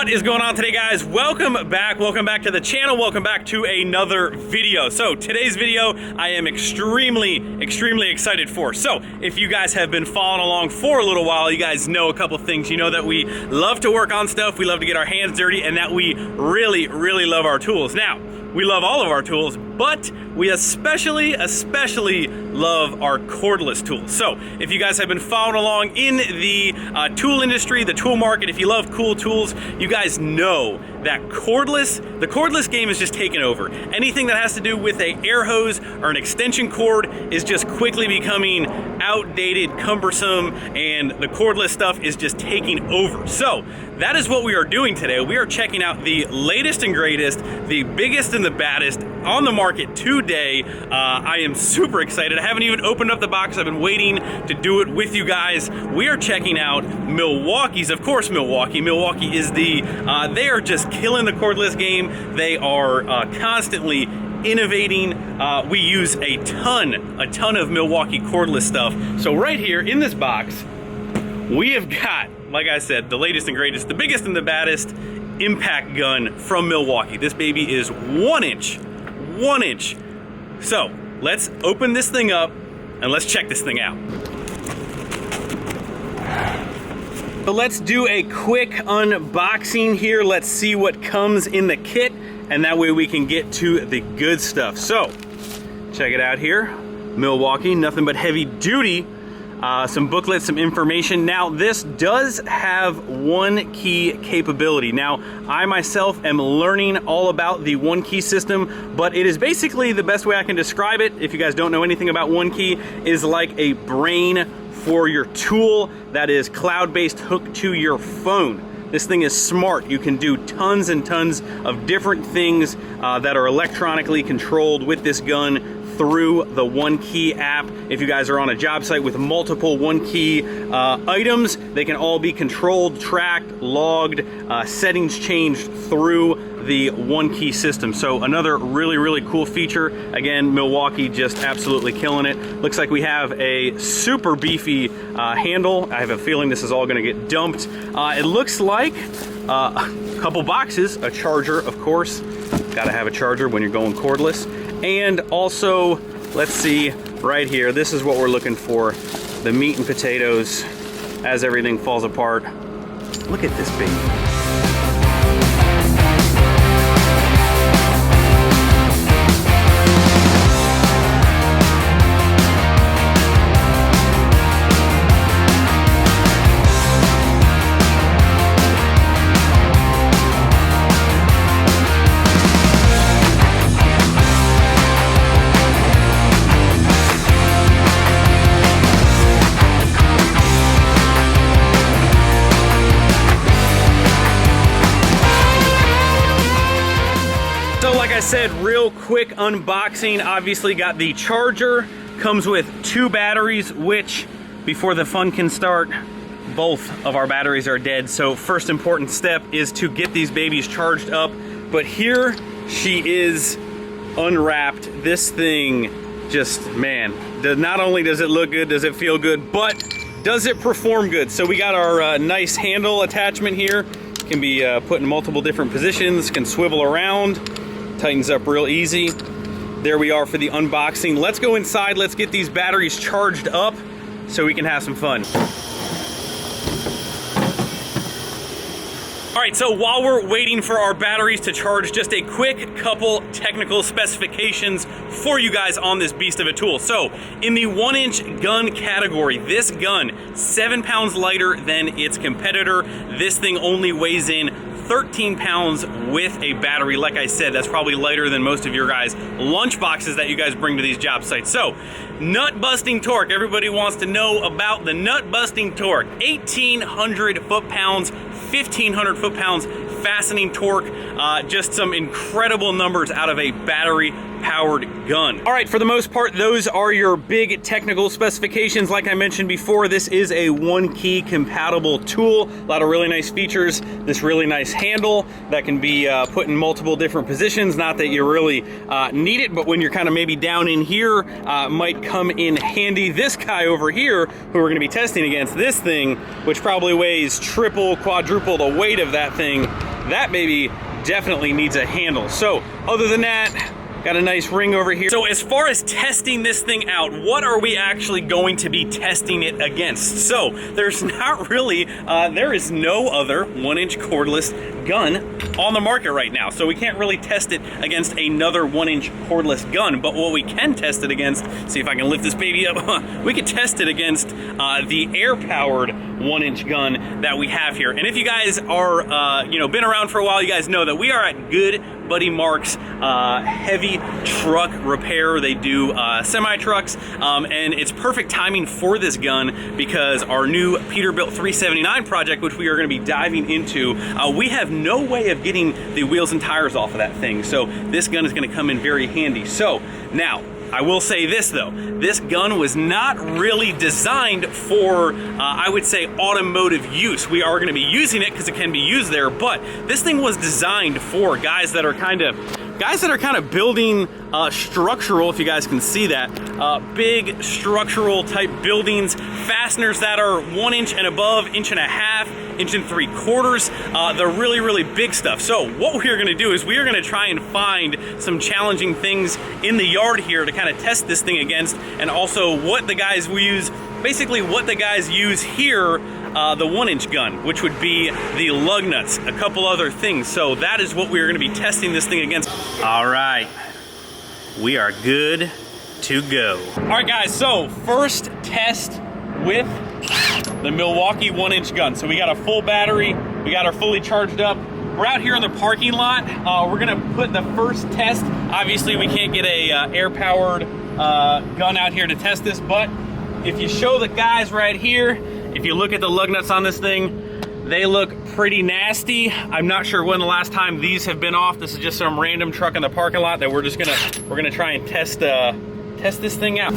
What is going on today, guys? Welcome back to the channel. Welcome back to another video. So today's video I am extremely excited for. So if you guys have been following along for a little while, you guys know a couple things. You know that we love to work on stuff, we love to get our hands dirty, and that we really love our tools. Now, we love all of our tools, but we especially love our cordless tools. So if you guys have been following along in the tool industry, the tool market, if you love cool tools, you guys know that the cordless game is just taken over. Anything that has to do with a air hose or an extension cord is just quickly becoming outdated, cumbersome, and the cordless stuff is just taking over. So that is what we are doing today. We are checking out the latest and greatest, the biggest and the baddest on the market today. I am super excited. I haven't even opened up the box. I've been waiting to do it with you guys. We are checking out Milwaukee's. Of course, Milwaukee is the, they are just killing the cordless game. They are constantly innovating. We use a ton of Milwaukee cordless stuff. So right here in this box, we have got, like I said, the latest and greatest, the biggest and the baddest impact gun from Milwaukee. This baby is 1 inch. So let's open this thing up and let's check this thing out. So let's do a quick unboxing here. Let's see what comes in the kit, and that way we can get to the good stuff. So check it out here. Milwaukee, nothing but heavy duty. Some booklets, some information. Now, this does have one key capability. Now, I myself am learning all about the one key system, but it is basically, the best way I can describe it, if you guys don't know anything about one key, is like a brain for your tool that is cloud-based, hooked to your phone. This thing is smart. You can do tons and tons of different things that are electronically controlled with this gun through the One Key app. If you guys are on a job site with multiple One Key items, they can all be controlled, tracked, logged, settings changed through the One Key system. So another really cool feature. Again, Milwaukee just absolutely killing it. Looks like we have a super beefy handle. I have a feeling this is all gonna get dumped. It looks like a couple boxes, a charger, of course. Gotta have a charger when you're going cordless. And also, let's see, right here, this is what we're looking for, the meat and potatoes as everything falls apart. Look at this baby. So like I said, real quick unboxing. Obviously got the charger, comes with 2 batteries, which before the fun can start, both of our batteries are dead. So first important step is to get these babies charged up. But here she is unwrapped. This thing just, man, not only does it look good, does it feel good, but does it perform good? So we got our nice handle attachment here. Can be put in multiple different positions, can swivel around. Tightens up real easy. There we are for the unboxing. Let's go inside, let's get these batteries charged up so we can have some fun. All right, so while we're waiting for our batteries to charge, just a quick couple technical specifications for you guys on this beast of a tool. So in the 1 inch gun category, this gun, 7 pounds lighter than its competitor. This thing only weighs in 13 pounds with a battery. Like I said, that's probably lighter than most of your guys' lunch boxes that you guys bring to these job sites. So, nut busting torque. Everybody wants to know about the nut busting torque. 1,800 foot-pounds, 1,500 foot-pounds fastening torque. Just some incredible numbers out of a battery powered gun. All right, for the most part, those are your big technical specifications. Like I mentioned before, this is a one key compatible tool. A lot of really nice features. This really nice handle that can be put in multiple different positions. Not that you really need it, but when you're kind of maybe down in here, might come in handy. This guy over here, who we're gonna be testing against, this thing, which probably weighs triple, quadruple the weight of that thing, that baby definitely needs a handle. So other than that, got a nice ring over here. So as far as testing this thing out, what are we actually going to be testing it against? So there's not really, there is no other 1-inch cordless gun on the market right now. So we can't really test it against another 1-inch cordless gun, but what we can test it against, see if I can lift this baby up, we could test it against the air-powered 1-inch gun that we have here. And if you guys are, you know, been around for a while, you guys know that we are at Good Buddy Mark's heavy truck repair. They do semi-trucks, and it's perfect timing for this gun because our new Peterbilt 379 project, which we are going to be diving into, we have no way of getting the wheels and tires off of that thing. So this gun is going to come in very handy. So now, I will say this though, this gun was not really designed for, I would say, automotive use. We are gonna be using it because it can be used there, but this thing was designed for guys that are kind of building structural, if you guys can see that, big structural type buildings, fasteners that are 1 inch and above, 1.5 inches, 1 3/4. The really, really big stuff. So what we're gonna do is we are gonna try and find some challenging things in the yard here to kind of test this thing against, and also what the guys will use, basically what the guys use here, the 1-inch gun, which would be the lug nuts, a couple other things. So that is what we're gonna be testing this thing against. All right, we are good to go. All right guys, so first test with the Milwaukee 1-inch gun. So we got a full battery, we got our fully charged up. We're out here in the parking lot. We're gonna put the first test. Obviously we can't get a air-powered gun out here to test this, but if you show the guys right here, if you look at the lug nuts on this thing, they look pretty nasty. I'm not sure when the last time these have been off. This is just some random truck in the parking lot that we're gonna try and test this thing out.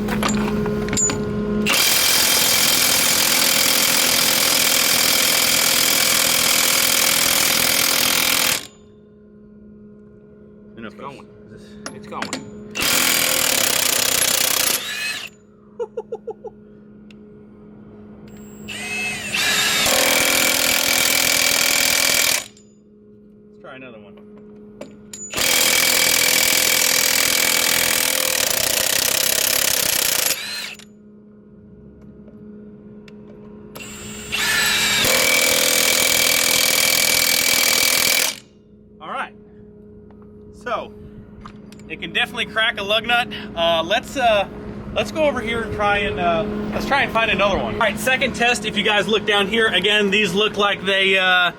It's going. It's going. Try another one. All right. So it can definitely crack a lug nut. Let's go over here and try and find another one. All right, second test. If you guys look down here, again, these look like they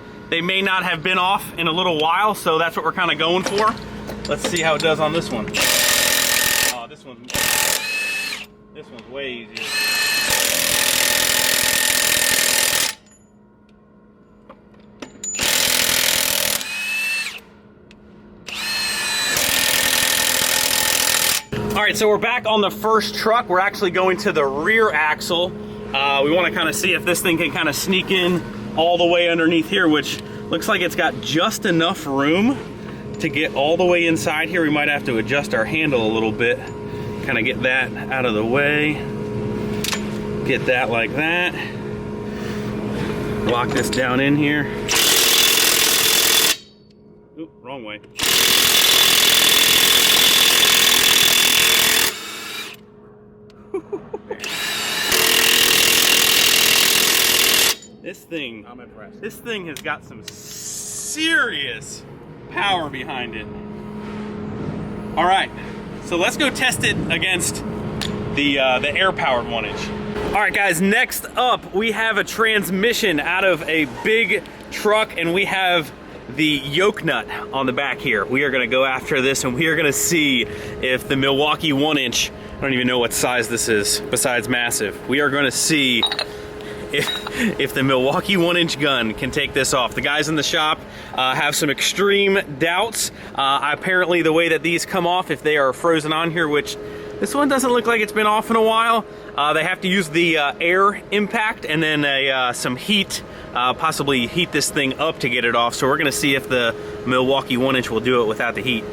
may not have been off in a little while, so that's what we're kind of going for. Let's see how it does on this one. Oh, this one's way easier. All right, so we're back on the first truck. We're actually going to the rear axle. We want to kind of see if this thing can kind of sneak in all the way underneath here, which looks like it's got just enough room to get all the way inside here. We might have to adjust our handle a little bit, kind of get that out of the way. Get that like that. Lock this down in here. Oop, wrong way. I'm impressed. This thing has got some serious power behind it. All right, so let's go test it against the air-powered 1-inch. All right, guys, next up, we have a transmission out of a big truck, and we have the yoke nut on the back here. We are gonna go after this, and we are gonna see if the Milwaukee 1-inch, I don't even know what size this is besides massive. We are gonna see if the Milwaukee 1-inch gun can take this off. The guys in the shop have some extreme doubts. Apparently the way that these come off, if they are frozen on here, which this one doesn't look like it's been off in a while, they have to use the air impact and then some heat, possibly heat this thing up to get it off. So we're gonna see if the Milwaukee 1-inch will do it without the heat.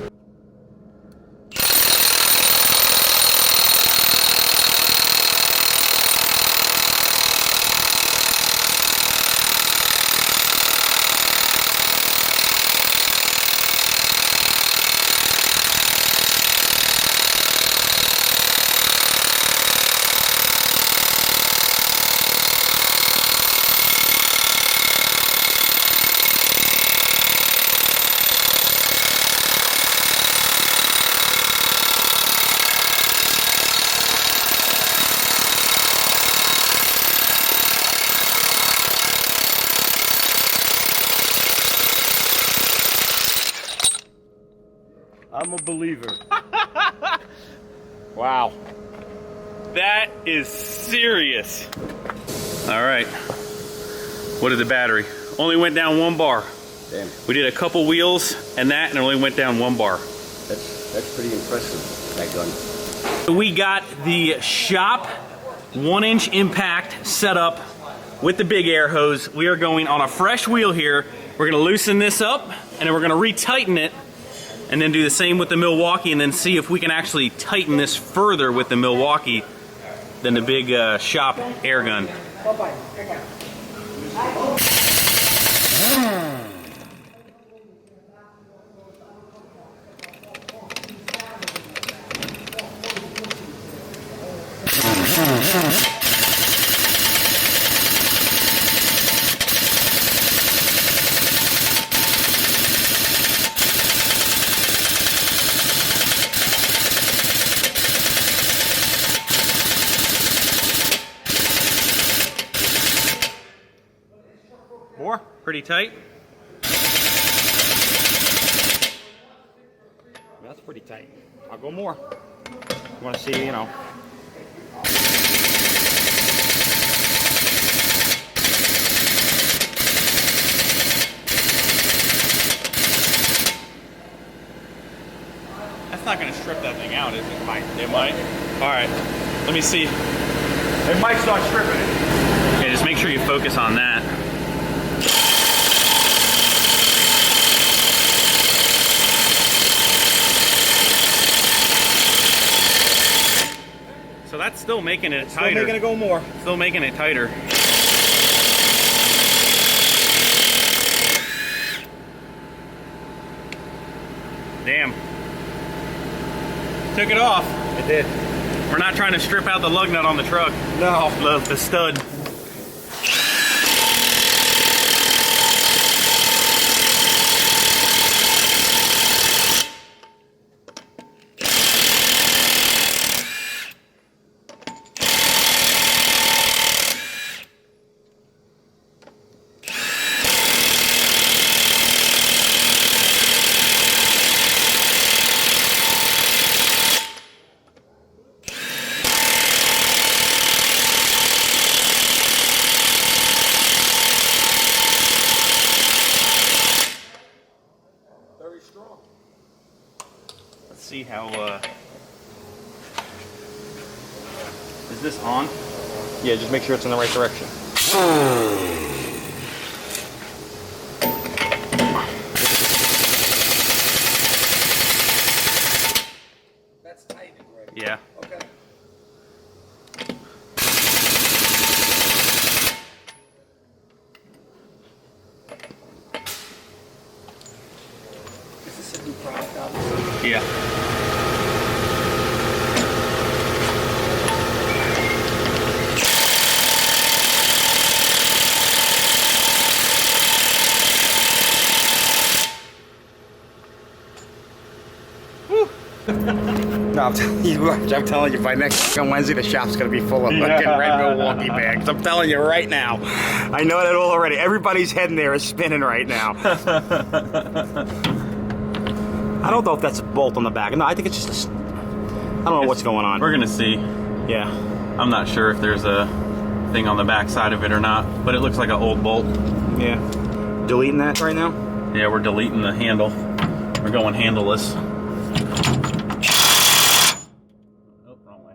I'm a believer. Wow. That is serious. All right. What is the battery? Only went down 1 bar. Damn. We did a couple wheels and that, and it only went down 1 bar. That's pretty impressive, that gun. We got the shop 1-inch impact set up with the big air hose. We are going on a fresh wheel here. We're gonna loosen this up and then we're gonna re-tighten it and then do the same with the Milwaukee and then see if we can actually tighten this further with the Milwaukee than the big shop air gun. More? Pretty tight? That's pretty tight. I'll go more. You want to see, you know. That's not going to strip that thing out, is it? It might. It might? All right. Let me see. It might start stripping it. Okay, just make sure you focus on that. So that's still making it tighter. Still making it go more. Still making it tighter. Damn. Took it off. It did. We're not trying to strip out the lug nut on the truck. No. The stud. See how, is this on? Yeah, just make sure it's in the right direction. That's tight already. Yeah. Okay. Is this a new product, obviously? Yeah. No, I'm telling you, by next Wednesday, the shop's gonna be full of fucking red Milwaukee bags. I'm telling you right now. I know that all already. Everybody's head in there is spinning right now. I don't know if that's a bolt on the back. No, I think it's just a... I don't know what's going on. We're gonna see. Yeah. I'm not sure if there's a thing on the back side of it or not, but it looks like an old bolt. Yeah. Deleting that right now? Yeah, we're deleting the handle. We're going handleless. Oh, wrong way.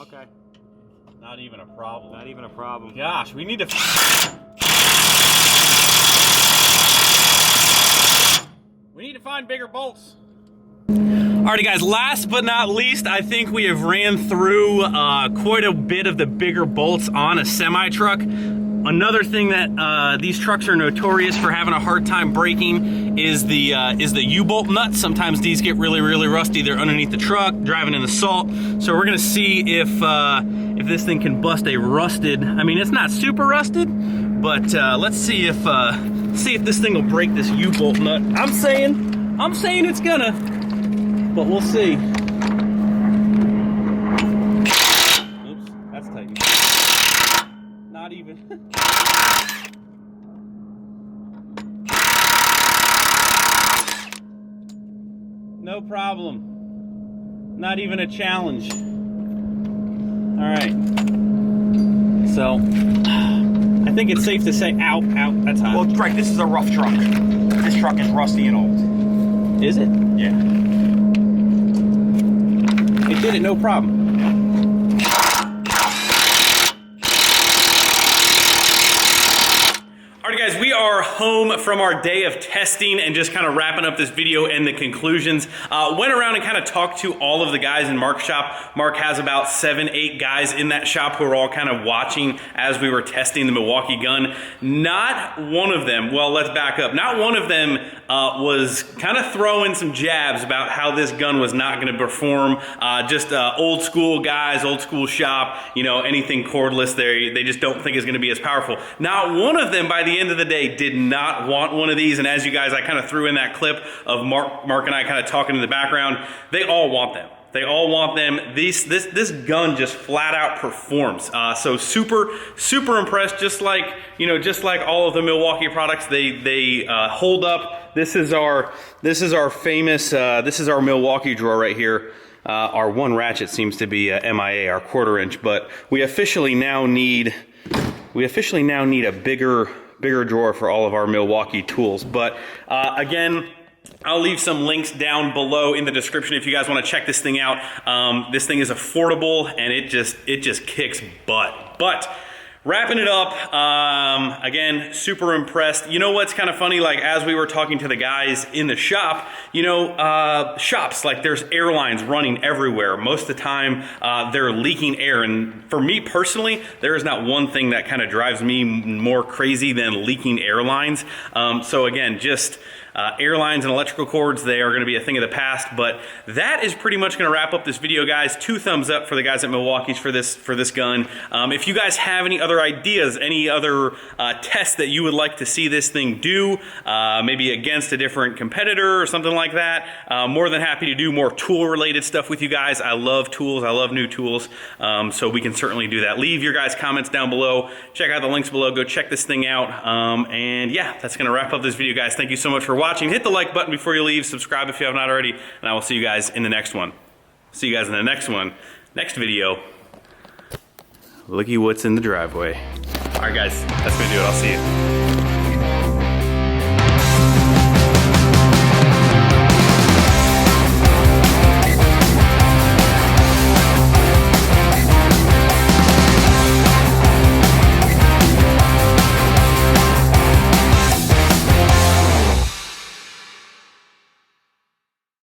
Okay. Not even a problem. Not even a problem. Gosh, we need to... We need to find bigger bolts. Alrighty guys, last but not least, I think we have ran through quite a bit of the bigger bolts on a semi-truck. Another thing that these trucks are notorious for having a hard time breaking is the U-bolt nuts. Sometimes these get really, really rusty. They're underneath the truck, driving in the salt. So we're gonna see if this thing can bust a rusted, I mean, it's not super rusted, but let's see if this thing will break this U-bolt nut. I'm saying it's gonna, but we'll see. Oops, that's tight. Not even. No problem. Not even a challenge. All right. So, I think it's safe to say, ow, that's hot. Well, Greg, this is a rough truck. This truck is rusty and old. Is it? Yeah. It did it, no problem. Alright guys, we are home from our day of testing and just kind of wrapping up this video and the conclusions. Went around and kind of talked to all of the guys in Mark's shop. Mark has about 7-8 guys in that shop who are all kind of watching as we were testing the Milwaukee gun. Not one of them, well, let's back up. Not one of them was kind of throwing some jabs about how this gun was not going to perform. Just old school guys, old school shop, you know, anything cordless, they just don't think is going to be as powerful. Not one of them, by the end of the day, did not want one of these. And as you guys, I kind of threw in that clip of Mark and I kind of talking in the background. They all want them. They all want them. This gun just flat out performs. So super impressed. Just like, you know, just like all of the Milwaukee products, they hold up. This is our famous. This is our Milwaukee drawer right here. Our one ratchet seems to be MIA, our 1/4 inch, but we officially now need a bigger drawer for all of our Milwaukee tools. But again, I'll leave some links down below in the description if you guys want to check this thing out. This thing is affordable and it just kicks butt. But wrapping it up, again, super impressed. You know what's kind of funny, like as we were talking to the guys in the shop, you know, shops, like there's airlines running everywhere. Most of the time, they're leaking air. And for me personally, there is not one thing that kind of drives me more crazy than leaking airlines. So again, just airlines and electrical cords, they are going to be a thing of the past. But that is pretty much going to wrap up this video, guys. 2 thumbs up for the guys at Milwaukee's for this gun. If you guys have any other ideas, any other tests that you would like to see this thing do, maybe against a different competitor or something like that, more than happy to do more tool related stuff with you guys. I love tools. I love new tools. So we can certainly do that. Leave your guys' comments down below. Check out the links below. Go check this thing out. And yeah, that's going to wrap up this video, guys. Thank you so much for watching. Hit the like button before you leave. Subscribe if you have not already. And I will see you guys in the next one. See you guys in the next one. Next video. Looky what's in the driveway. All right, guys. That's going to do it. I'll see you.